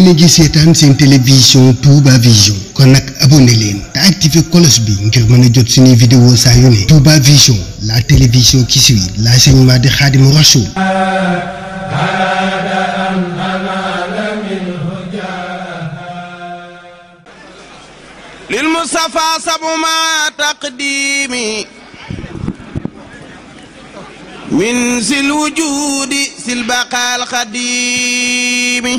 yéen a ngi seetaan seen télévision Touba Vision kon nag abonné leen te activé cloche bi ngir mën a jot suñuy vidéo saa yu ne. Touba Vision, la télévision qui suit l'enseignement de Khadimou Rassoul. lil Mustafa sabuma taqdimi min sil wujudi sil baqal qadimi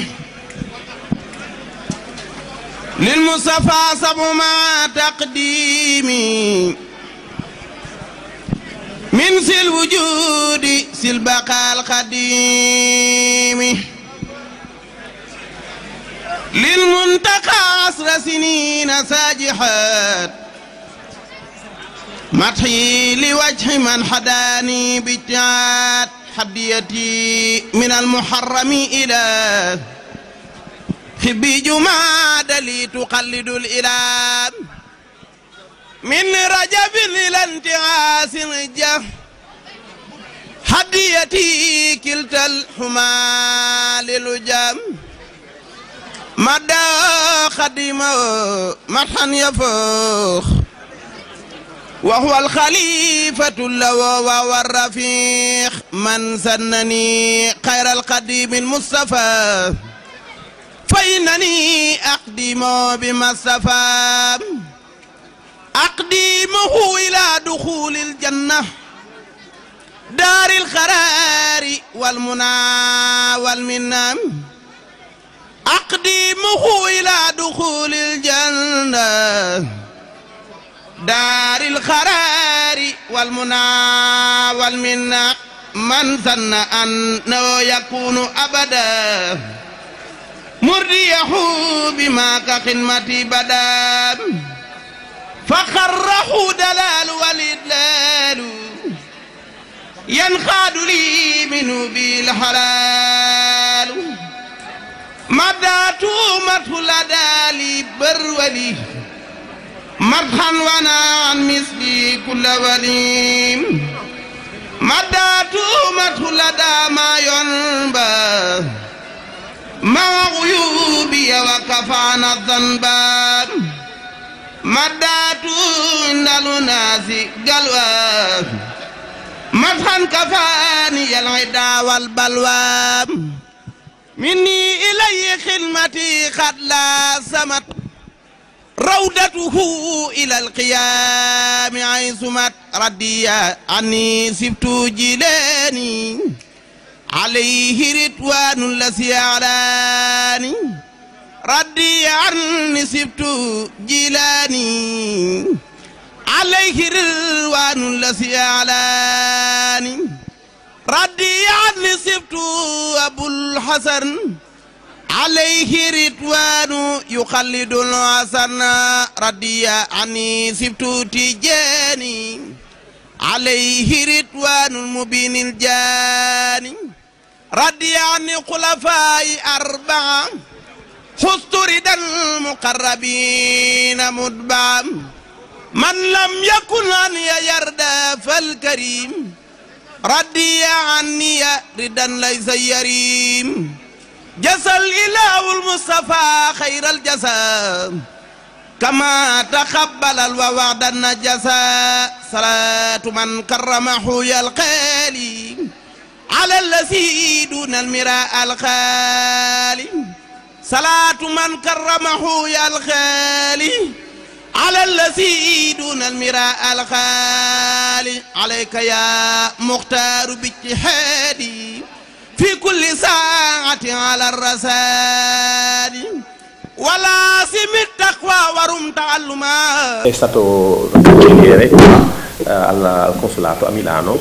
lil Mustafa sabuma taqdimi min sil wujudi sil baqal qadimi lil muntaqa asra sinina sajihat madhi li wajhi man hadani bijat hadiyati min al muharrami ila hibbi jumada li tuqallidu al ilam min rajabin ila intiasin jah hadiyati kiltal humalil jam مدى خديمه مدحا يفوخ وهو الخليفة اللواء والرفيق من سنني خير القديم المصطفى فإنني أقدم بما اصطفى أقدمه إلى دخول الجنة دار القرار والمنى والمنى أقدمه إلى دخول الجنة دار القرار والمنى والمنى من ظن أنه يكون أبدا مرضيه بما كخدمتي بدا فخره دلال والإدلال ينخاد لي منه بالحلال مدات مدخل لي برولي مدحا وانا عن مثلي كل ولي مدات مدخل ما ينبى مع غيوبي وكفانا الذنب مدات عند الناس قلوى مدحا كفاني العدا والبلوى مني إلي خدمتي قد لا سمت روضته إلى القيام عيسمت ردي عني سبت جيلاني عليه رضوان الذي أعلاني ردي عني سبت جيلاني عليه رضوان الذي أعلاني ردي عني سبت أبو الحسن عليه رضوان يخلد الحسن ردي عني سبت تجاني عليه رضوان المبين الجاني ردي عني خلفاء أربعة خست ردا المقربين متبعا من لم يكن أن يرد فالكريم ردي عني ردا ليس يريم جزى الإله المصطفى خير الجزاء كما تقبل الوعد النجزاء صلاة من كرمه يا القالي على الذي دون المراء الخالي صلاة من كرمه يا الخالي على الذي دون المراء الخالي عليك يا مختار باجتهادي في كل ساعة على الرسال ولازم التقوى ورم تعلما. È stato cancelliere al consolato a Milano,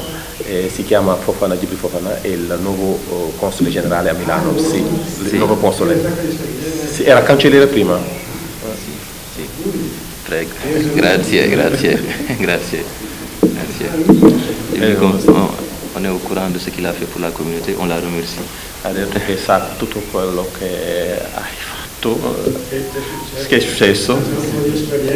si chiama Fofana Djibril Fofana, è il nuovo console generale a Milano, sì, il nuovo console. Sì, era cancelliere prima. Sì. Prego. Grazie. On est au courant de ce qu'il a fait pour la communauté, on la remercie. Ha detto che sa tutto quello che hai fatto, che è successo.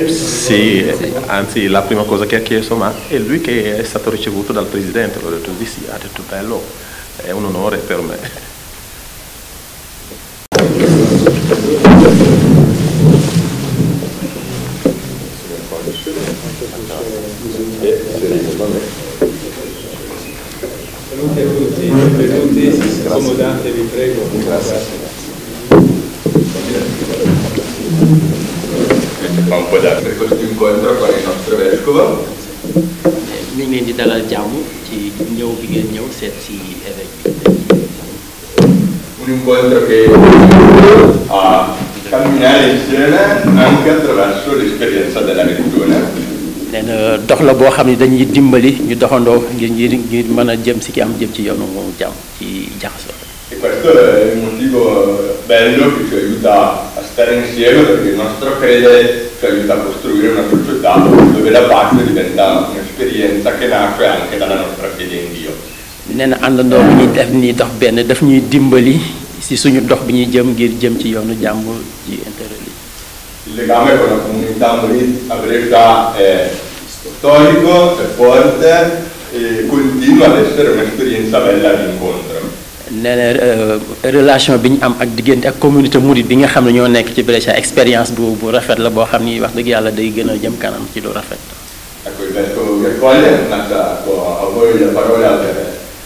Sì, anzi la prima cosa che ha chiesto, ma è lui che è stato ricevuto dal presidente, l'ho detto di sì, ha detto bello, è un onore per me. fa un po' per questo incontro con il nostro vescovo. ñu ngi leen di dalal jàmm ci ñëw bi ngeen ñëw seet si évêque bi. Un incontro che a camminare insieme anche attraverso l'esperienza della gratitudine. nee na dox la boo xam ne dañuy dimbali ñu doxandoo ngir mën a jëm si ki am jëm ci yoonu jàmm ci jaxasoo. E questo è il motivo bello che ci aiuta a stare insieme, perché il nostro fede ci aiuta a costruire una società dove la pace diventa un'esperienza che nasce anche dalla nostra fede in Dio. nee na àndandoo bi ñuy def nii dox benn daf ñuy dimbali si suñu dox bi ñuy jëm ngir jëm ci yoonu jàmm ci interreligieux. Il legame con la comunità a Brescia è storico, è forte e continua ad essere un'esperienza bella di incontro. nee na relation bi ñu am ak diggante ak communauté mouride bi nga xam ne ñoo nekk ci Brescia expérience bu rafet la boo xam ni wax dëgg yàlla day gën a jëm kanam ci lu rafet. Ecco, il vescovo che accoglie lascia a voi la parola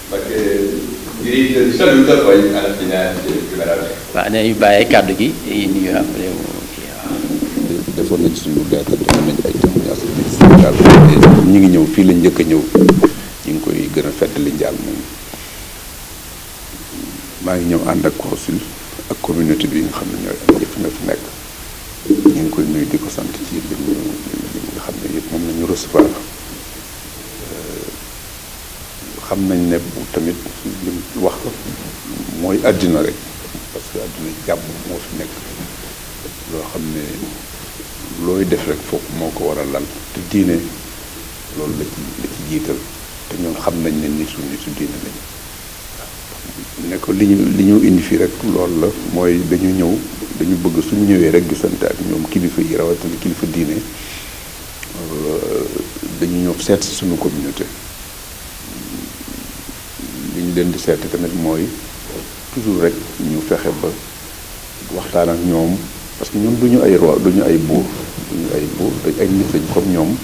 perché dirige di saluto e poi alla fine si esprimerà bene. waaw nee ñu bàyyee kàddu gi nuyu après mu kii waaw. defoon nañ suñu lettre jox nañ ay témoignages ci Sénégal ñu ngi ñëw fii la njëkk a ñëw ñu ngi koy gën a fettali njaal moom maa ngi ñëw ànd ak consul ak communauté bi nga xam ne ñooy am yëpp ñoo fi nekk ñu ngi koy nuyu di ko sant ci li nga xam ne yëpp moom la ñu recevoir xam nañ ne bu tamit li mu wax mooy àddina rek parce que àddina jàmm moo fi nekk loo xam ne looy def rek foofu moo ko war a lal te diine loolu la ci jiital te ñoom xam nañ ne nitu diine lañ ne ko li ñu indi fii rek loolu la mooy dañu bëgg suñu ñëwee rek gisante ak ñoom kilifa yi rawatina kilifa diine dañu ñëw seet si suñu communauté li ñu leen di seet tamit mooy toujours rek ñu fexe ba waxtaan ak ñoom parce que ñun duñu ay roi duñu ay buur dañ ay nit lañ comme ñoom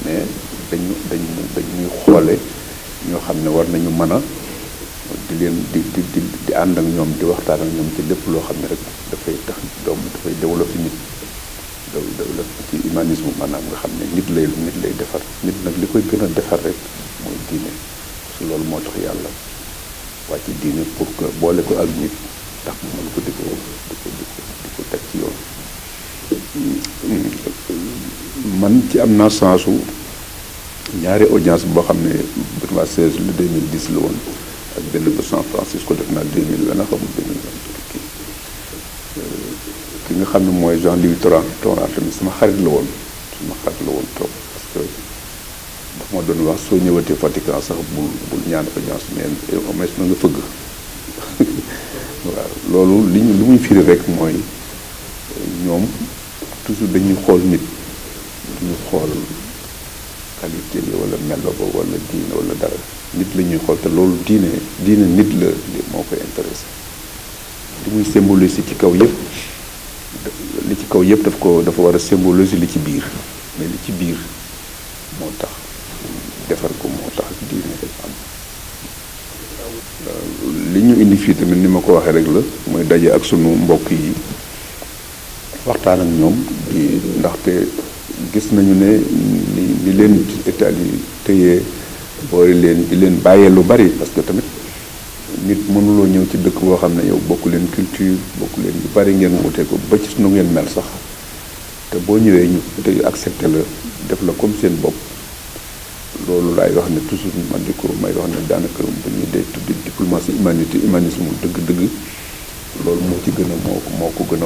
mais dañuy xoole ñoo xam ne war nañu mën a di leen di ànd ak ñoom di waxtaan ak ñoom ci lépp loo xam ne rek dafay tax dafay développer nit développer ci humanisme maanaam nga xam ne nit lay defar nit nag li koy gën a defar rek mooy diine parce que loolu moo tax yàlla wàcc diine pour que boole ko ak nit tax mu mën ko di ko teg ci yoon. man ci am naa sensu ñaari audience boo xam ne Benoît XVI le 2010 la woon ak benn ba San Francisco def naa 2020 na xamul 2020 ki nga xam ne mooy Jean-Louis Toran tamit sama xarit la woon trop parce que daf ma doon wax soo ñëwatee Vatican sax bul ñaan audience neen au moins na nga fëgg waaw loolu li muy firi rek mooy ñoom toujours dañuy xool nit duñu xool qualité bi wala melo ba wala diine wala dara nit la ñuy xool te loolu diine nit la moo koy intéressé li muy symboliser ci kaw yëpp li ci kaw yëpp dafa war a symboliser li ci biir mais li ci biir moo tax defar ko moo tax diine am li ñu indi fii tamit ni ma ko waxee rek la mooy daje ak sunu mbokk yi waxtaan ak ñoom ndaxte gis nañu ne ni leen Italie téye boori leen di leen bàyyee lu bari parce que tamit nit mënuloo ñëw ci dëkk boo xam ne yow bokku leen culture bokku leen yu bari ngeen wutee ko ba ci nu ngeen mel sax te boo ñëwee ñu te accepté la def la comme seen bopp loolu laay wax ne toujours man di ko may wax ne daanaka bu ñuy dee tuddi diplomatie humanisme dëgg-dëgg loolu moo ci gën a moo ko gën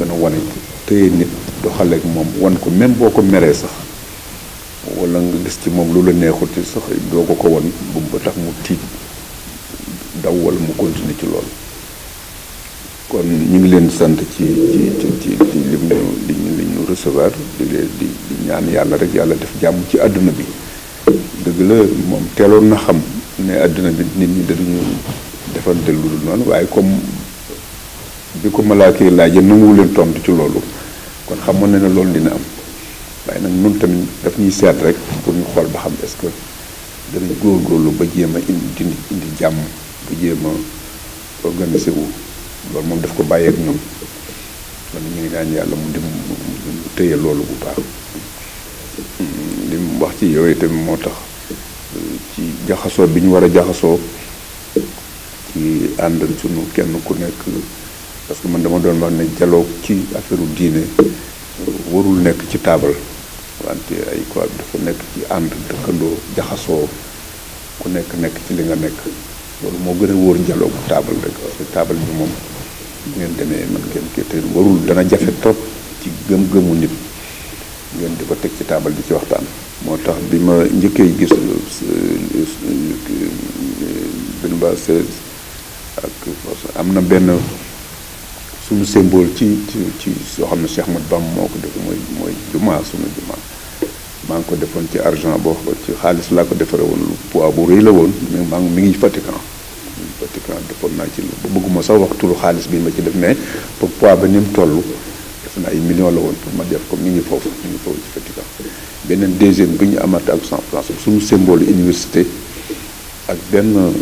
a wane téye nit doxaleeg moom wan ko même boo ko meree sax wala nga gis ci moom lu la neexut sax doo ko wan bu ba tax mu tiit daw wala mu continuer ci loolu kon ñu ngi leen sant ci li ñu recevoir di ñaan yàlla rek yàlla def jàmm ci àdduna bi dëgg la moom teeloon na xam ne àdduna bi nit ñi dañu defante lu dul noonu waaye comme bi ko malaaka yi laajee nanguwu leen tontu ci loolu kon xamoon na ne loolu dina am waaye nag nun tamit daf ñuy seet rek pour ñu xool ba xam est-ce que danañ góorgóorlu ba jéem a indi jàmm ba jéem a organiser wu loolu moom daf ko bàyyi ak ñun kon ñu ngi ñaan yàlla mu téye loolu bu baax. li mu wax ci yooyu tamit moo tax ci jaxasoo bi ñu war a jaxasoo ci ànd sunu kenn ku nekk parce que man dama doon wax ne dialogue ci affaire diine warul nekk ci taabal wante ay quoi dafa nekk ci ànd dëkkandoo jaxasoo ku nekk ci li nga nekk loolu moo gën a wóor dialogue bu taabal rek parce que taabal bi moom bu ngeen demee man ngeen kii te warul dana jafe trop ci gëm-gëmu nit ngeen di ko teg ci taabal di ci waxtaan. moo tax bi ma njëkkee gis benn ba ak am na benn suñu symbole ci soo xam ne Cheikh Ahmadou Bamba moo ko def mooy jumaa suñu jumaa maa ngi ko defoon ci argent boo xam ci xaalis laa ko defaree woon lu poids bu rëy la woon mais mi ngi Vatican defoon naa ci lu bëgguma sax wax turu xaalis bi ma ci def mais pour poids ba ni mu toll def na ay millions la woon pour ma def ko mi ngi foofu ci Vatican. beneen deuxième bi ñu amaat ak San Francisco suñu symbole université ak benn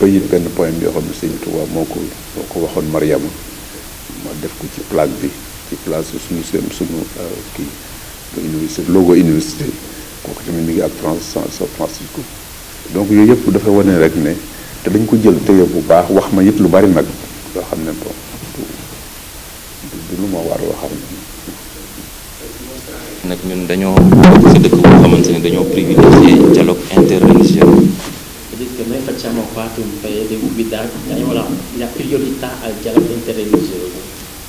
bayit benn poème yoo xam ne Sëñ Tuubaa moo ko waxoon Mariama ma def ko ci plaque bi ci place suñu kii université logo université kooku tamit mi ngi ak San Francisco donc yooyu yëpp dafa wane rek ne te dañ ko jël téye bu baax wax ma it lu bari nag loo xam ne bon du lu ma war a waxal nag ñun dañoo bokk ci dëkk boo xamante ne dañoo privilégié dialogue interreligieux. Dico che noi facciamo parte un paese guidato, diamo la priorità al dialogue interreligioso.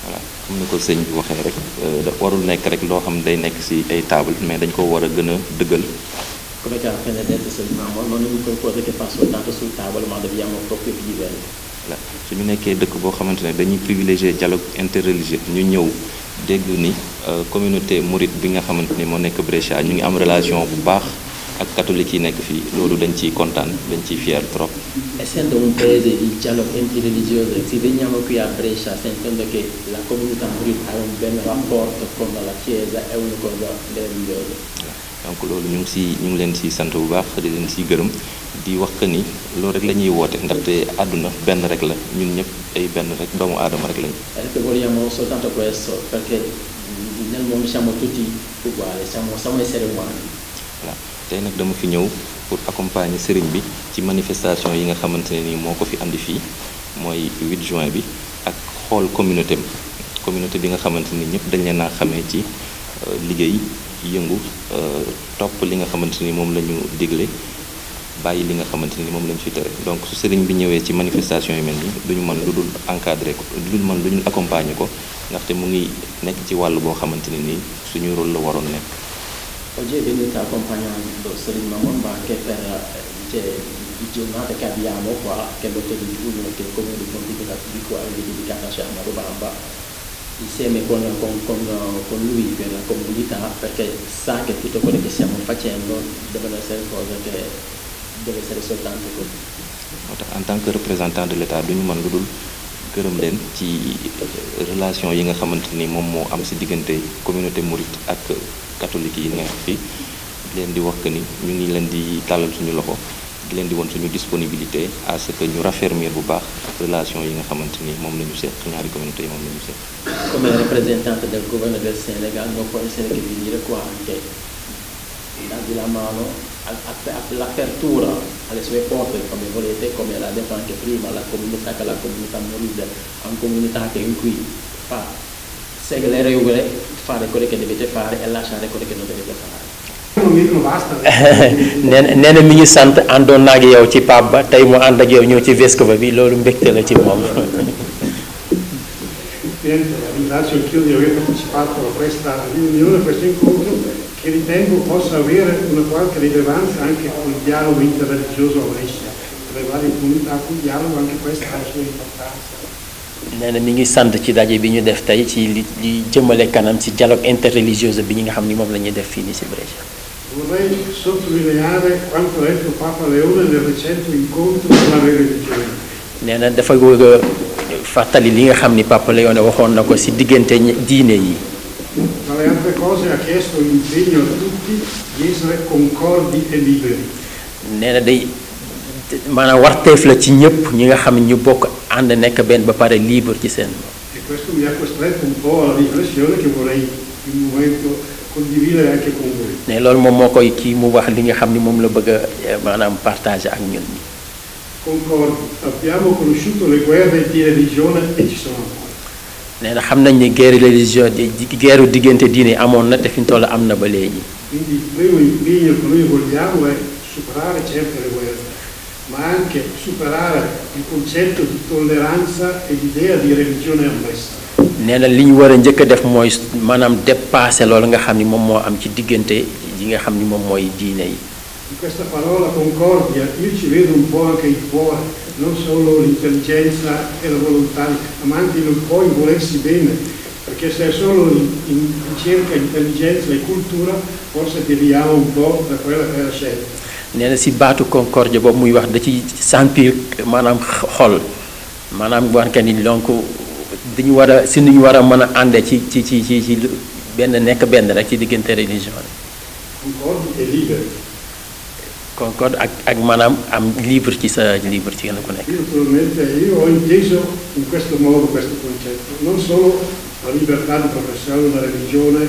Voilà comme ni ko sëñ bi waxee rek warul nekk rek loo xam day nekk ci ay table mais dañ ko war a gën a dëggal. Come che appena detto Selimamo, non è un qualcosa che fa soltanto sul tavolo ma dobbiamo proprio vivere. Voilà su ñu nekkee dëkk boo xamante ne dañuy privilégié dialogue interreligieux ñu ñëw dégg ni communauté mouride bi nga xamante ni moo nekk Brescia ñu ngi am relation bu baax ak catholique yi nekk fii loolu dañ ciy kontaan dañ ciy fier trop. Essendo un paese di dialogue interreligioso, se veniamo qui a Brescia sentendo che la comunità mouride ha un bel rapporto con la Chiesa è una cosa meravigliosa. Donc loolu ñu ngi leen ci sant bu baax di leen ci gërëm di wax que ni loolu rek la ñuy woote ndaxte àdduna benn rek la ñun ñëpp ay benn rek doomu aadama rek lañu. Perché vogliamo soltanto questo, perché nel mondo siamo tutti uguali, siamo esseri umani. Voilà tey nag dama fi ñëw pour accompagner sëriñ bi ci manifestation yi nga xamante ne ni moo ko fi andi fii mooy 8 juin bi ak xool communauté bi nga xamante ni ñëpp dañ leen a xamee ci liggéey yëngu topp li nga xamante ni moom la ñu digle bàyyi li nga xamante ni moom la ñu fi tere donc su sëriñ bi ñëwee ci manifestation yu mel ni duñu mën lu dul encadrer ko duñu mën lu ñu accompagner ko ndaxte mu ngi nekk ci wàll boo xamante ne ni suñu rôle la waroon nekk. Oggi è venuto accompagnando Selim Mamon anche per le giornate che abbiamo qua, che è l'8 di giugno, che il comune di Pontificato di qua è dedicato a Cheikh Ahmadou Bamba, insieme con lui per la comunità, perché sa che tutto quello che stiamo facendo devono essere cose che deve essere soltanto così. En tant que représentant de l'État duñu mën lu dul gërëm leen ci relation yi nga xamante ni moom moo am ci diggante communauté mouride ak catholique yi nekk fii leen di wax que ni ñu ngi leen di tàllal suñu loxo di leen di won suñu disponibilité à ce que ñu raffermir bu baax relation yi nga xamante ni moom la ñu seq ñaari communauté yi moom la ñu seq. Come rappresentante del governo del Senegal non può essere che venire qua anche darvi la mano all'apertura alle sue porte come volete, come l'ha detto anche prima, la comunità mouride è una comunità che in cui segue le regole, fare quello che dovete fare e lasciare quello che non dovete fare. nee na mi ngi sant àndoon naa ak yow ci Pape Ba tey mu ànd ak yow ñëw ci vescovo bi loolu mbégte la ci moom. Ringrazio anch'io di aver partecipato a questa riunione, a questo incontro che ritengo possa avere una qualche rilevanza anche con il dialogo interreligioso a Brescia. Tra le varie comunità con il dialogo anche questa ha la sua importanza. nee na mi ngi sant ci daje bi ñu def tey ci li jëmale kanam ci dialogue interreligioso bi ñi nga xam ni moom la ñuy def fii nii ci Brescia. Vorrei sottolineare quanto detto Papa Leone nel recente incontro con la religione. nee na dafa bëgg fàttali li nga xam ni Papa Leone waxoon na ko ci diggante diine yi. Tra le altre cose ha chiesto l'impegno a tutti di essere concordi e liberi. nee na day maanaam warteef la ci ñëpp ñi nga xam ne ñu bokk ànd nekk benn ba pare libre ci seen bopp. E questo mi ha costretto un po' alla riflessione che vorrei in un momento condividere anche con voi. ne loolu moom moo koy kii mu wax li nga xam ni moom la bëgg a maanaam partager ak ñun ñi. Concordo, abbiamo conosciuto le guerre di religione e ci sono ancora. nee na xam nañ ni guerre religion guerre diggante diine amoon na te fi mu toll am na ba léegi. Quindi il primo impegno che noi vogliamo è superare certe le guerre, ma anche superare il concetto di tolleranza e l'idea di religione ammessa. nee na li ñu war a njëkk a def mooy maanaam dépasser loolu nga xam ni moom moo am ci diggante yi nga xam ni moom mooy diine yi. In questa parola concordia io ci vedo un po' anche il cuore, non solo l'intelligenza e la volontà, ma anche un po' il volersi bene, perché se è solo in ricerca intelligenza e cultura forse deviamo un po' da quella che è la scelta. nee na si baatu concordia boobu muy wax da ci sentir maanaam xol maanaam war ka ni donc dañu war a si ñu war a mën a ànde ci benn nekk benn rek ci diggante religion yi. Concordi e liberi. concorde ak maanaam am libre ci sa libre ci kenn ku nekk. Naturalmente io ho inteso in questo modo questo concetto, non solo la libertà di professare una religione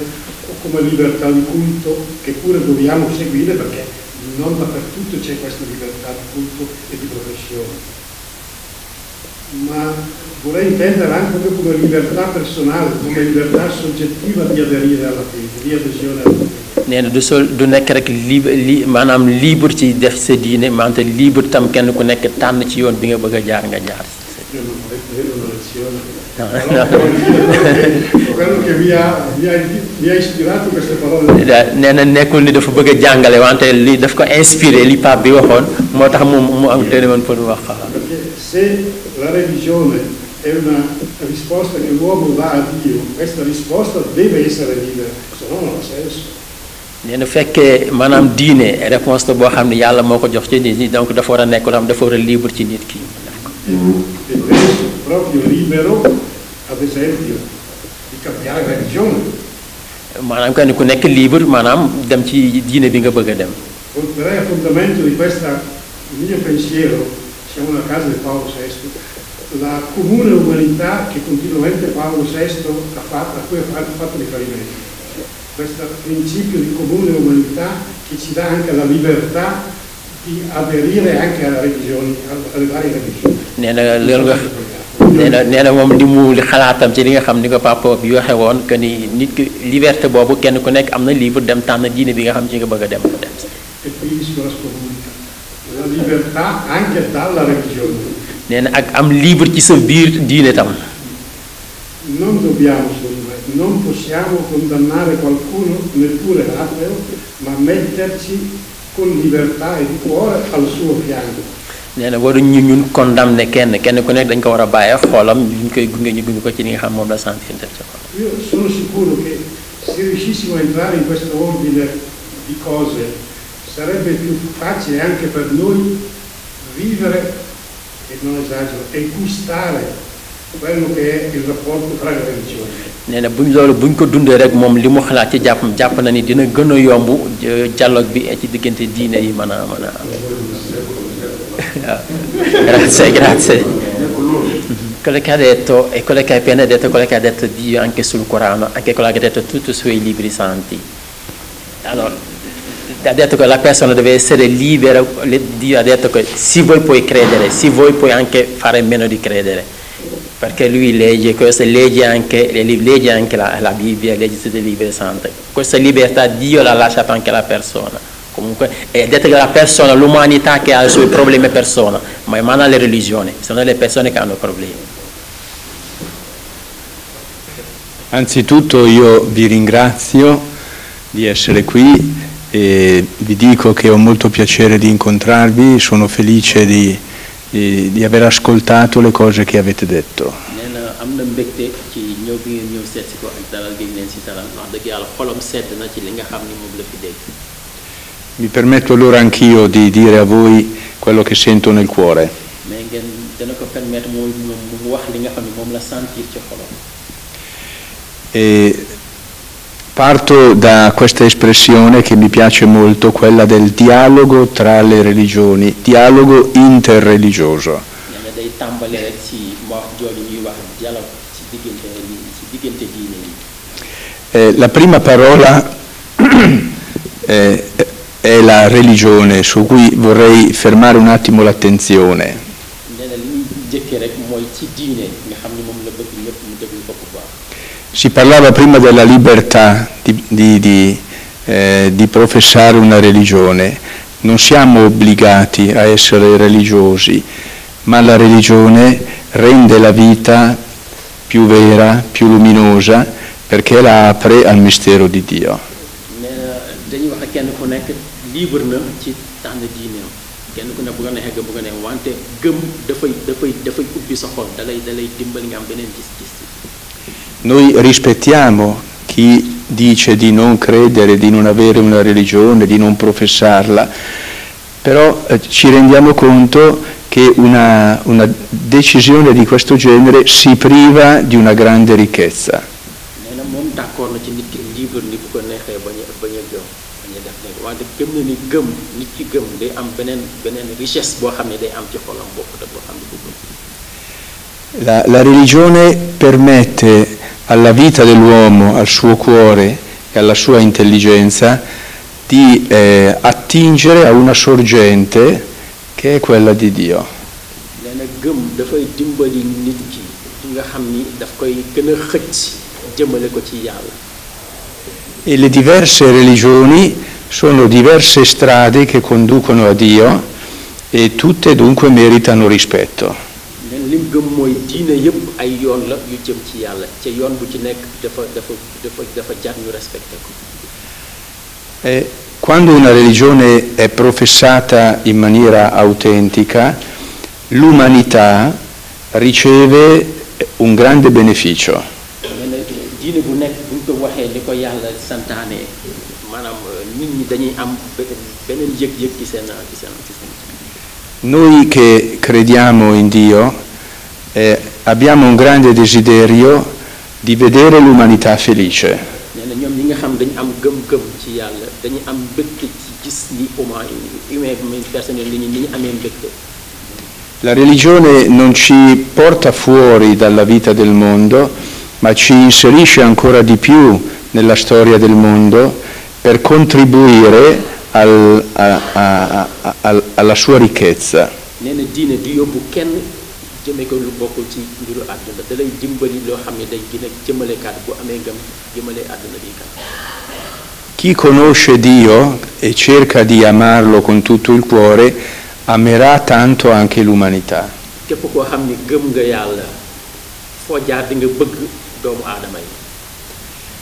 o come libertà di culto che pure dobbiamo seguire perché non dappertutto c'è questa libertà di culto e di professione, ma vorrei intendere anche come libertà personale, come libertà soggettiva di aderire alla fede, di adesione alla fede. nee na du nekk rek maanaam libre ci def sa diine wante libre tam kenn ku nekk tànn ci yoon bi nga bëgg a jaar nga jaar. Io non vorrei prendere una lezione. Quello che mi ha ispirato queste parole. nee na nekkul ni dafa bëgg a jàngale wante li daf ko inspiré li Pape bi waxoon moo tax mu am téléphone pour wax. Perché se la religione è una risposta che l'uomo dà a Dio, questa risposta deve essere libera, se no non ha senso. nee na fekkee maanaam diine réponse la boo xam ne yàlla moo ko jox ci nit ñi donc dafa war a nekk loo xam dafa war a libre ci nit ki. E penso proprio libero, ad esempio, di cambiare religione. maanaam kenn ku nekk libre maanaam dem ci diine bi nga bëgg a dem. Porterei a fondamento di questo mio pensiero, siamo nella casa di Paolo VI, la comune umanità che continuamente Paolo VI a cui ha fatto riferimento. Questo principio di comune umanità che ci dà anche la libertà di aderire anche alle religioni, alle varie religioni. nee na loolu nga nee na moom li mu xalaatam ci li nga xam ni ko papa bi waxee woon que ni nit ki liberté boobu kenn ku nekk am na libre dem tànn diine bi nga xam ci nga bëgg a dem nga dem. E finisco la scomunica. La libertà anche dalla religione. nee na ak am libre ci sa biir diine tam. Non dobbiamo non possiamo condannare qualcuno, neppure l'ateo, ma metterci con libertà e di cuore al suo fianco. nee na waruñu ñun condamné kenn ku nekk dañ ko war a bàyyi xoolam ñu koy gunge ko ci li nga xam moom la sentir def ci xol. Io sono sicuro che se riuscissimo a entrare in questo ordine di cose sarebbe più facile anche per noi vivere, e non esagero, e gustare quello che è il rapporto tra le religioni. nee na buñ ko dundee rek moom li mu xalaat ci jàpp na ni dina gën a yomb dialogue bi ci diggante diine yi mën a grazie. Quello che ha detto e quello che hai appena detto, quello che ha detto Dio anche sul Corano, anche quello che ha detto tutti i suoi libri santi. Allora, ha detto che la persona deve essere libera, Dio ha detto che se vuoi puoi credere, se vuoi puoi anche fare meno di credere, perché lui legge questo, legge anche la Bibbia, legge tutte le libri sante. Questa libertà Dio l'ha lasciata anche alla persona. Comunque, è detto che la persona, l'umanità che ha i suoi problemi persona, ma in mano alle religioni, sono le persone che hanno problemi. Anzitutto io vi ringrazio di essere qui e vi dico che ho molto piacere di incontrarvi, sono felice di aver ascoltato le cose che avete detto. am na mbégte ci ñëw bi ngeen ñëw seet si ko ak dalal gi ngeen si dalal wax dëgg yàlla xolam sedd na ci li nga xam ni moom la fi dégg. Mi permetto allora anch'io di dire a voi quello che sento nel cuore. mais ngeen dana ko permettre mu wax li nga xam ne moom la sentir ci xolam. E parto da questa espressione che mi piace molto, quella del dialogo tra le religioni, dialogo interreligioso. day tàmbale rek ci wax jooju ñuy wax dialogue ci diggante diine yi. La prima parola è la religione, su cui vorrei fermare un attimo l'attenzione. Nee na li ñuy jëkkee rek mooy ci diine nga xam ni moom la bëgg ñëpp mu déglu ko bu baax. Si parlava prima della libertà di professare una religione. Non siamo obbligati a essere religiosi, ma la religione rende la vita più vera, più luminosa, perché la apre al mistero di Dio. Dañuy wax kenn ku nekk libre na ci tànn diineem kenn ku nekk bu nga neexee gëm bu nga neex wante gëm dafay ubbi sa xol dalay dimbali nga am beneen gis-gis. Noi rispettiamo chi dice di non credere, di non avere una religione, di non professarla, però ci rendiamo conto che una decisione di questo genere si priva di una grande ricchezza. Nee na moom d'accord na ci nit ki libre ni bu ko neexee bañ a gëm bañ a def nekk wante gëm na ni gëm nit ki gëm day am beneen richesse boo xam ne day am ci xolam bopp te boo xam ne bu gëm. La religione permette alla vita dell'uomo, al suo cuore e alla sua intelligenza di attingere a una sorgente che è quella di Dio. Nee na gëm dafay dimbali nit ki nga xam ni daf koy gën a xëcc jëmale ko ci Yàlla. E le diverse religioni sono diverse strade che conducono a Dio e tutte dunque meritano rispetto. Lim gëm mooy diine yëpp ay yoon la yu jëm ci Yàlla ca yoon bu ci nekk dafa jar ñu respecté ko. Quando una religione è professata in maniera autentica, l'umanità riceve un grande beneficio. Diine bu nekk bu ñu ko waxee ni ko Yàlla santaane maanaam nit ñi dañuy am beneen yëg-yëg ci seen. Noi che crediamo in Dio abbiamo un grande desiderio di vedere l'umanità felice. Nee na ñoom ñi nga xam dañu am gëm-gëm ci Yàlla dañu am mbégte ci gis ni personnel ni ñu amee mbégte. La religione non ci porta fuori dalla vita del mondo, ma ci inserisce ancora di più nella storia del mondo per contribuire alla sua ricchezza. Nee na diine du yóbbu kenn jëmee ko lu bokkul ci mbiru àdduna da lay dimbali loo xam ne day gën a jëmale kat bu amee ngëm jëmale àdduna bi kat. Chi conosce Dio e cerca di amarlo con tutto il cuore amerà tanto anche l'umanità. Képp koo xam ne gëm nga Yàlla foo jaar di nga bëgg doomu aadama yi.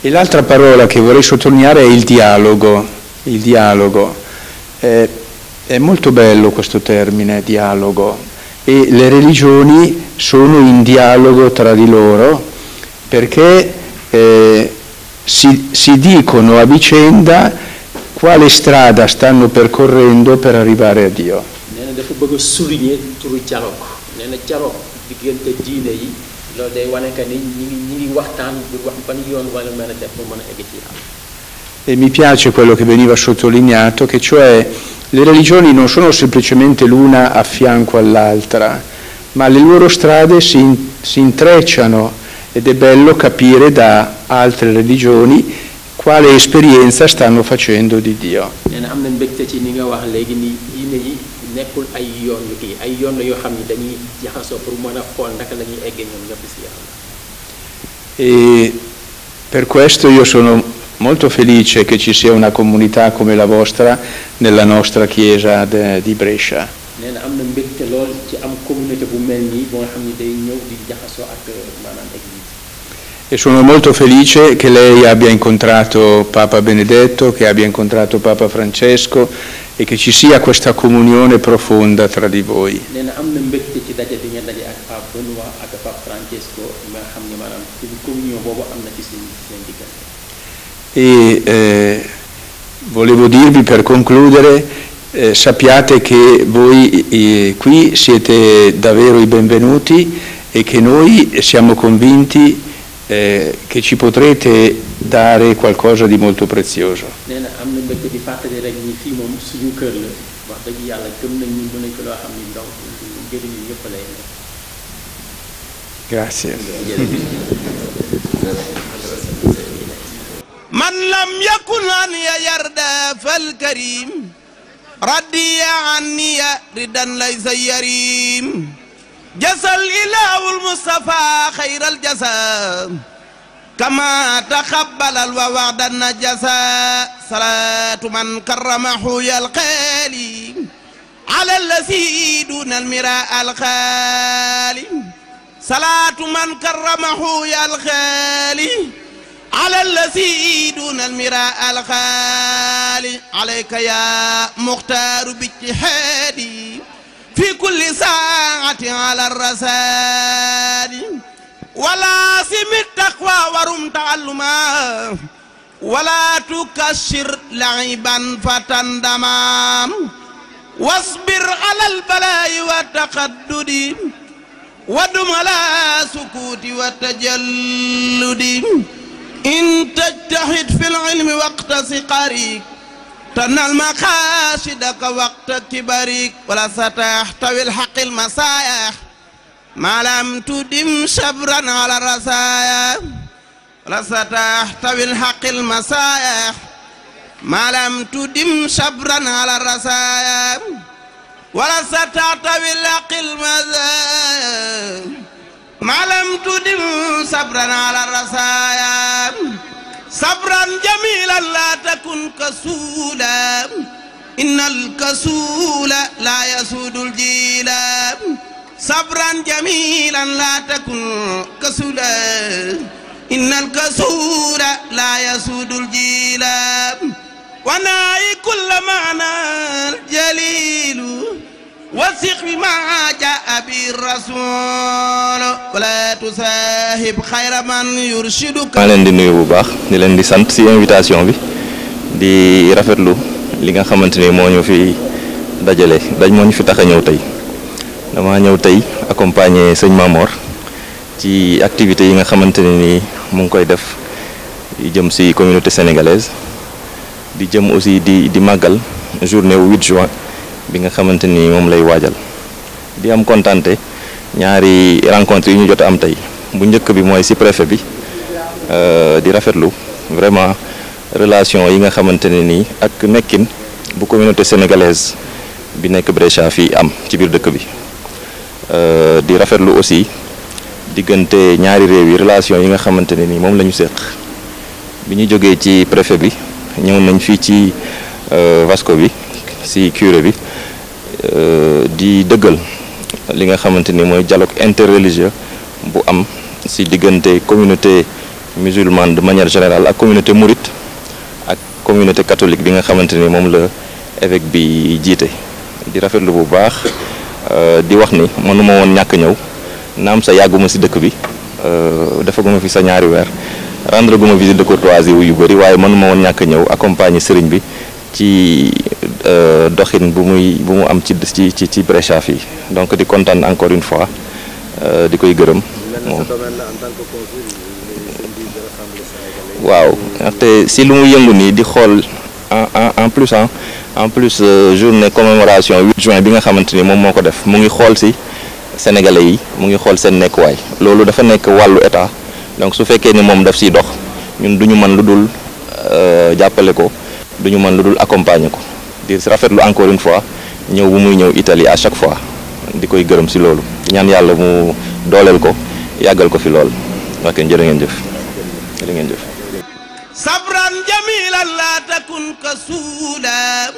E l'altra parola che vorrei sottolineare è il dialogo. Il dialogo. È molto bello questo termine, dialogo, e le religioni sono in dialogo tra di loro perché si dicono a vicenda quale strada stanno percorrendo per arrivare a Dio. Nee na dafa bëgg a souligner turu dialogue. Nee na dialogue diggante diine yi loolu day wane que ni ñi ngi waxtaan bu wax ban yoon wala mën a def pour mën a egg ci Yàlla. E mi piace quello che veniva sottolineato, che cioè le religioni non sono semplicemente l'una a fianco all'altra, ma le loro strade si intrecciano ed è bello capire da altre religioni quale esperienza stanno facendo di Dio. Nee na am na mbégte ci ni nga wax léegi ni diine yi nekkul ay yoon yu kii ay yoon la yoo xam ne dañuy jaxasoo pour mën a xool naka la ñuy eggee ñoom ñëpp ci Yàlla. E per questo io sono molto felice che ci sia una comunità come la vostra nella nostra chiesa di Brescia. Nee na am na mbégte lool ci am communauté bu mel nii boo nga xam ne day ñëw di jaxasoo ak maanaam église. E sono molto felice che lei abbia incontrato Papa Benedetto, che abbia incontrato Papa Francesco e che ci sia questa comunione profonda tra di voi. Nee na am na mbégte ci daje bi nga daje ak Papa Benoît ak Papa Francesco nga xam ne maanaam communion boobu am na ci seen diggante. E volevo dirvi per concludere, sappiate che voi qui siete davvero i benvenuti e che noi siamo convinti che ci potrete dare qualcosa di molto prezioso. Nee na am na mbégte di fàttali rek ni fii moom suñu kër la wax dëgg Yàlla gëm nañ ni mën nañ ko loo xam ni donc njëriñ ñëpp lay nekk. Grazie. من لم يكن أن يرضى فالكريم ردي عني ردا ليس يريم جزى الإله المصطفى خير الجزاء كما تقبل الوعد النجزاء صلاة من كرمه يا القالي على الذي دون المراء الخالي صلاة من كرمه يا الخالي على الذي دون المراء الخالي عليك يا مختار باجتهادي في كل ساعة على الرسال ولازم التقوى ورم تعلما ولا تكشر لعبا فتندما واصبر على البلاء والتقدد ودم على سكوت والتجلد إن تجتهد في العلم وقت صغرك تنال مقاصدك وقت كبرك ولا ستحتوي الحق المسايا ما لم تدم صبرا على الرسايا ولا ستحتوي الحق المسايا ما لم تدم صبرا على الرسايا ولا ستحتوي الحق المسايا ما لم تدم صبرا على الرسايا صبرا جميلا لا تكن كسولا إن الكسول لا يسود الجيلا صبرا جميلا لا تكن كسولا إن الكسول لا يسود الجيلا وناي كل معنى الجليل وثق بما جاء به الرسول ولا تصاحب خير من يرشدك. maa leen di nuyu bu baax di leen di sant ci invitation bi di rafetlu li nga xamante ni moo ñu fi dajale moo ñu fi tax a ñëw tey dama ñëw tey accompagner sëñ Mamor ci activités yi nga xamante ne ni mu ngi koy def di jëm ci communauté sénégalaise di jëm aussi di màggal journée wu 8 juin. bi nga xamante ni moom lay waajal di am kontante ñaari rencontre yi ñu jot am tey bu njëkk bi mooy ci préfet bi di rafetlu vraiment relation yi nga xamante ne nii ak nekkin bu communauté sénégalaise bi nekk Brescia fii am ci biir dëkk bi di rafetlu aussi diggante ñaari réew yi relation yi nga xamante ne nii moom la ñu séq bi ñu jógee ci préfet bi ñëw nañ fii ci Vasco bi ci curé bi di dëggal li nga xamante ni mooy dialogue interreligieux bu am ci diggante communauté musulmane de manière générale ak communauté mouride ak communauté catholique bi nga xamante ni moom la évêque bi jiite di rafetlu bu baax di wax ni mënuma woon ñàkk ñëw naam sa yàgguma ci dëkk bi defaguma fi sa ñaari weer rendre guma visite de courtoisie yu bëri waaye mënuma woon ñàkk ñëw accompagner sëriñ bi ci doxin bu mu am ci Brescia fii donc di kontaan encore une fois di koy gërëm moom waaw ndaxte si lu mu yëngu nii di xool en plus journée commémoration 8 juin bi nga xamante ni moom moo ko def mu ngi xool si sénégalais yi mu ngi xool seen nekkuwaay loolu dafa nekk wàllu état donc su fekkee ni moom daf siy dox ñun duñu mën lu dul jàppale ko duñu mën lu dul accompagner ko di rafetlu encore une fois ñëw bu muy ñëw Italie à chaque fois di koy gërëm si loolu ñaan yàlla mu dooleel ko yàggal ko fi lool ok jërë ngeen jëf jërë ngeen jëf sabran jamilan la takun kasula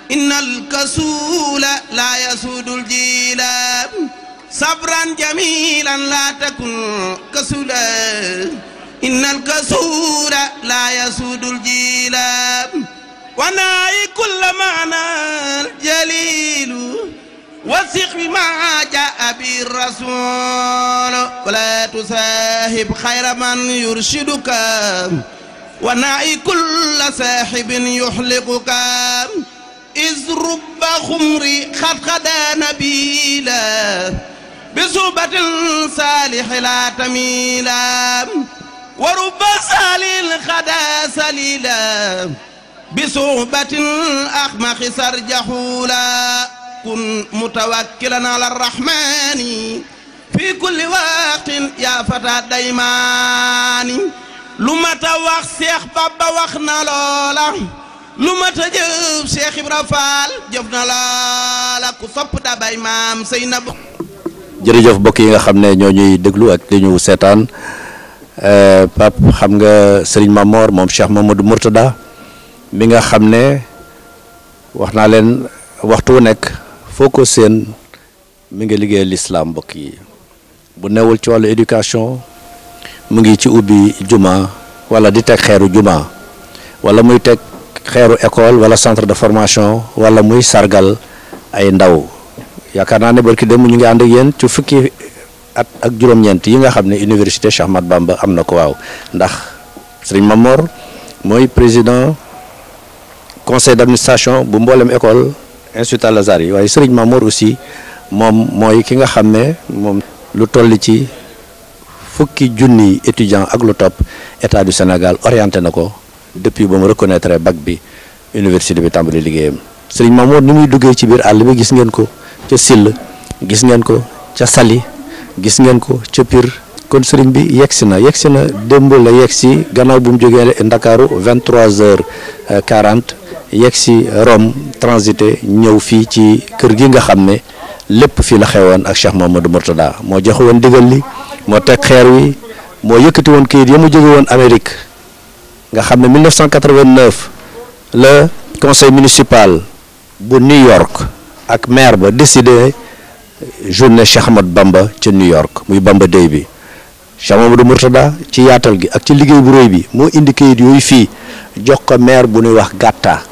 innal kasula la yasudul jila sabran jamilan la takun kasula innal kasula la yasudul jila وناي كل معنى الجليل وثق بما جاء به الرسول ولا تصاحب خير من يرشدك وناي كل صاحب يحلقك إذ رب خمر قد خدا نبيلا بصحبة صالح لا تميلا ورب سالل خدا سليلا بصحبة أخمخ سرجحولا كن متوكلا على الرحمن fi kulli waqtin yaa fata daymaani lu mata wax Seex Bamba wax na loola lu mata jëf Seex Ibra Faal jëf na loola ku sopp da bay maam Seynabu. jërëjëf mbokk yi nga xam ne ñoo ñuy déglu ak li ñu seetaan Pape xam nga Serigne Mamor moom Cheikh Mamadou Mourtada mi nga xam ne wax naa leen waxtu wu nekk foo ko seen mi ngi liggéey l'islam mbokk yi bu newul ci wàllu éducation mu ngi ci ubbi juma wala di teg xeeru juma wala muy teg xeeru école wala centre de formation wala muy sargal ay ndaw yaakaar naa ne barki dem ñu ngi ànd ak yéen ci fukki at ak juróom-ñeent yi nga xam ne université Cheikh Ahmadou Bamba am na ko waaw ndax Serigne Mamor mooy président conseil d'administration bu mboolem école institut Al-Azhar yi waaye Serigne Mamor aussi moom mooy ki nga xam ne moom lu toll ci fukki junni étudiant ak lu topp état du Sénégal orienté na ko depuis ba mu reconnaître bac bi université bi tàmbali liggéeyam Serigne Mamor ni muy duggee ci biir àll bi gis ngeen ko ca Sill gis ngeen ko ca Saly gis ngeen ko ca Pire kon Serigne bi yegsi na démb la yegsi gannaaw bu mu jógee Ndakaaru 23h40 yegsi Rome transité ñëw fii ci kër gi nga xam ne lépp fii la xewoon ak Cheikh Mamadou Mourtada moo joxe woon digal li moo teg xeer wi moo yëkkati woon kayit ya mu jóge woon Amérique nga xam ne 1989 le conseil municipal bu New York ak maire ba décidé journée Cheikh Ahmadou Bamba ca New York muy Bamba Day bi Cheikh Mamadou Mourtada ci yaatal gi ak ci liggéey bu rëy bi moo indi kayit yooyu fii jox ko maire bu ñuy wax Gàtta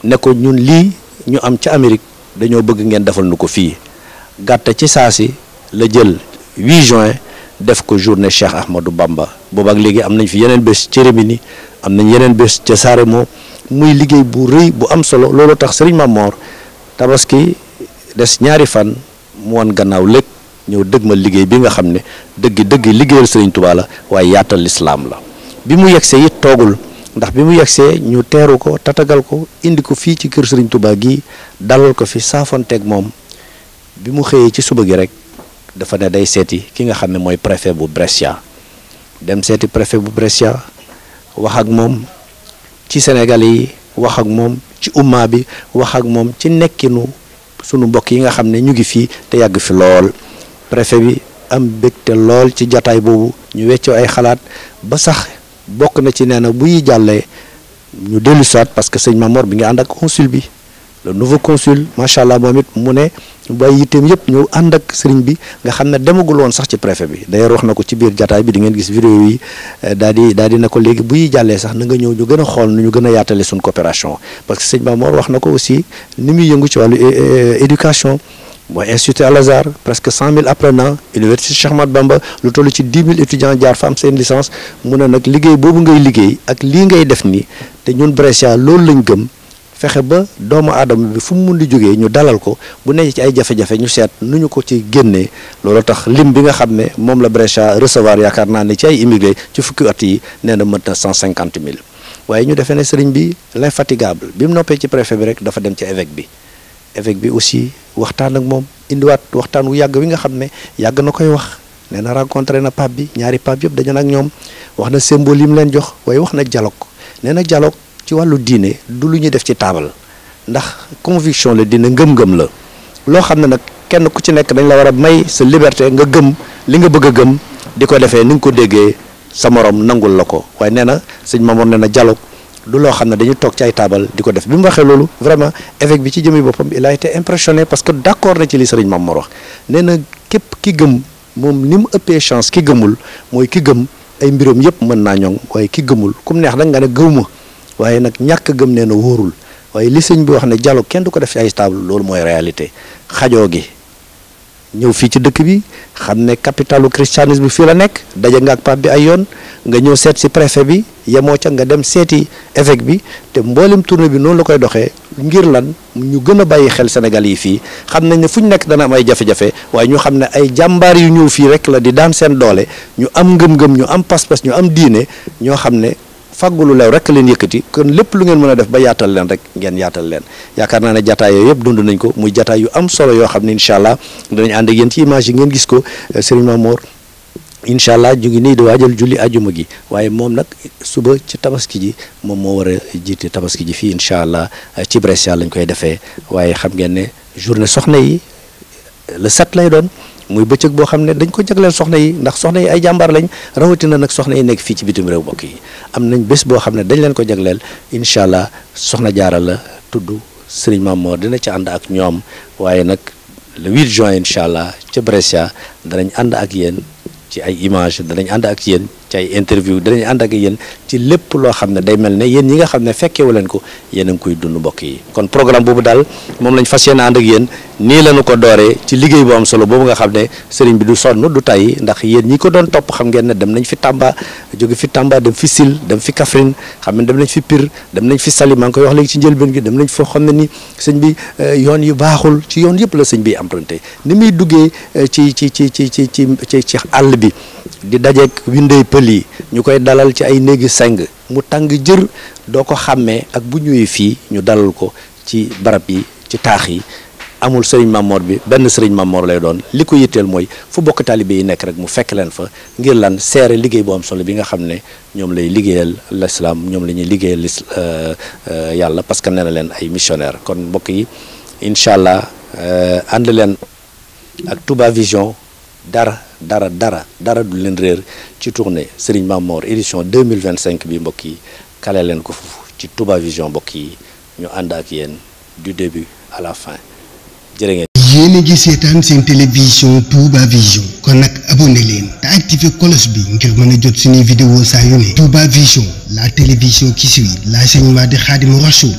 ne ko ñun lii ñu am ca Amérique dañoo bëgg ngeen defal nu ko fii Gàtta ci saasi la jël 8 juin def ko journée Cheikh Ahmadou Bamba boobu ak léegi am nañ fi yeneen bés ci Rimini am nañ yeneen bés ca Saremo muy liggéey bu rëy bu am solo loolu tax Serigne Mamor tabaski des ñaari fan mu wan gannaaw lépp ñëw dëgmal liggéey bi nga xam ne dëgg liggéeyal Serigne Touba la waaye yaatal lislaam la bi mu yegsee it toogul ndax bi mu yegsee ñu teeru ko tatagal ko indi ko fii ci kër Serigne Touba gi dalal ko fi saafonteeg moom bi mu xëyee ci suba gi rek dafa ne day seeti ki nga xam ne mooy préfet bu Brescia dem seeti préfet bu Brescia wax ak moom ci Sénégal yi wax ak moom ci umma bi wax ak moom ci nekkinu sunu mbokk yi nga xam ne ñu ngi fii te yàgg fi lool préfet bi am bégte lool ci jataay boobu ñu weccoo ay xalaat ba sax bokk na ci nee na bu yi jàllee ñu dellu soit parce que sëñ Mamor bi nga ànd ak consul bi le nouveau consul macha allah moom it mu ne bay yitteem yëpp ñëw ànd ak sëriñ bi nga xam ne demagul woon sax ci préfet bi d'ailleurs wax na ko ci biir jataay bi di ngeen gis vidéo yi daal di na ko léegi bu yi jàllee sax na nga ñëw ñu gën a xool nu ñu gën a yaatale suñ coopération parce que sëñ Mamor wax na ko aussi ni muy yëngu ci wàllu éducation mooy institut Al-Azhar presque 100 000 apprenants université Cheikh Ahmadou Bamba lu toll ci 10 000 étudiants jaar fa am seen licence mu ne nag liggéey boobu ngay liggéey ak lii ngay def nii te ñun Brescia loolu lañ gëm fexe ba doomu aadama bi fu mu mun di jógee ñu dalal ko bu nekk ci ay jafe-jafe ñu seet nu ñu ko ci génnee loolu tax lim bi nga xam ne moom la Brescia recevoir yaakaar naa ne ci ay immigré ci fukki at yi nee na mët na 150 000 waaye ñu defee ne sëriñ bi l'infatigable bi mu noppee ci préfet bi rek dafa dem ci évêque bi aussi waxtaan ak moom indiwaat waxtaan wu yàgg wi nga xam ne yàgg na koy wax nee na rencontré na pape bi ñaari pape yëpp daje na ak ñoom wax na symbole yi mu leen jox waaye wax na dialogue nee na dialogue ci wàllu diine du lu ñuy def ci taabal ndax conviction la diine ngëm-ngëm la loo xam ne nag kenn ku ci nekk dañ la war a may sa liberté nga gëm li nga bëgg a gëm di ko defee ni nga ko déggee sa morom nangul la ko waaye nee na sëñ Mamour nee na dialogue du loo xam ne dañu toog ci ay taabal di ko def bi mu waxee loolu vraiment évêque bi ci jëmi boppam il a été impressionné parce que d'accord na ci li sëriñ Mamour wax nee na képp ki gëm moom ni mu ëppee chance ki gëmul mooy ki gëm ay mbiram yëpp mën naa ñoŋ waaye ki gëmul kum neex nag nga ne gëwma waaye nag ñàkk gëm nee na wóorul waaye li sëñ bi wax ne dialogue kenn du ko def ci ay table loolu mooy réalité xajoo gi ñëw fii ci dëkk bi xam ne capitalu christianisme bi fii la nekk daje nga ak pape bi ay yoon nga ñëw seet si préfet bi yemoo ca nga dem seeti évêque bi te mboolem tournée bi noonu la koy doxee ngir lan ñu gën a bàyyi xel Sénégal yi fii xam nañ ne fu ñu nekk dana am ay jafe-jafe waaye ñu xam ne ay jàmbaar yu ñëw fii rek la di daan seen doole ñu am ngëm-ngëm ñu am pas-pas ñu am diine ñoo xam ne fàggulu leew rek leen yëkkati kon lépp lu ngeen mën a def ba yaatal leen rek ngeen yaatal leen yaakaar naa ne jataay yooyu yëpp dund nañ ko muy jataay yu am solo yoo xam ne incha allah danañ ànd ak yéen ci image yi ngeen gis ko Serigne Mamor incha allah ñu ngi nii di waajal julli ajuma gi waaye moom nag suba ci tabaski ji moom moo war a jiite tabaski ji fii incha allah ci Brescia lañ koy defee waaye xam ngeen ne journée soxna yi le 7 lay doon muy bëccëg boo xam ne dañ ko jagleel soxna yi ndax soxna yi ay jàmbaar lañ rawatina nag soxna yi nekk fii ci bitim réew mbokk yi am nañ bés boo xam ne dañ leen ko jagleel incha allah soxna jaara la tudd Serigne Mamor dina ci ànd ak ñoom waaye nag le 8 juin incha allah ca Brescia danañ ànd ak yéen ci ay image danañ ànd ak yéen ci ay interview danañ ànd ak yéen ci lépp loo xam ne day mel ne yéen ñi nga xam ne fekkewu leen ko yéen a ngi koy dund mbokk yi kon programme boobu daal moom lañ fas yéene ànd ak yéen nii lañu ko dooree ci liggéey bu am solo boobu nga xam ne sëriñ bi du sonn du tàyyi ndax yéen ñi ko doon topp xam ngeen ne dem nañ fi Tamba jóge fi Tamba dem fi Sil dem fi Kaffrine xam ne dem nañ fi Pire dem nañ fi Saly maa ngi koy wax léegi ci njëlbeen gi dem nañ foo xam ne ni sëñ bi yoon yu baaxul ci yoon yëpp la sëñ bi emprunté ni muy duggee ci àll bi di dajeek windey pël yi ñu koy dalal ci ay néegi seng mu tàng jër doo ko xàmmee ak bu ñëwee fii ñu dalal ko ci barab yi ci taax yi amul sëriñ Mamor bi benn sëriñ Mamor lay doon li ko yitteel mooy fu bokk taalibe yi nekk rek mu fekk leen fa ngir lan seere liggéey bu am solo bi nga xam ne ñoom lay liggéeyal l'islam ñoom la ñuy liggéeyal yàlla parce que nee na leen ay missionnaire kon mbokk yi incha allah ànd leen ak Touba Vision dara du leen réer ci tournée Serigne Mamor édition 2025 bi mbokk yi kale leen ko foofu ci Touba Vision mbokk yi ñu ànd ak yéen du début à la fin jërë ngeen. yéen a ngi seetaan seen télévision Touba Vision kon nag abonné leen te activé cloche bi ngir mën a jot suñuy vidéo saa yu ne Touba Vision la télévision qui suit l'enseignement de Khadimou Rassoul.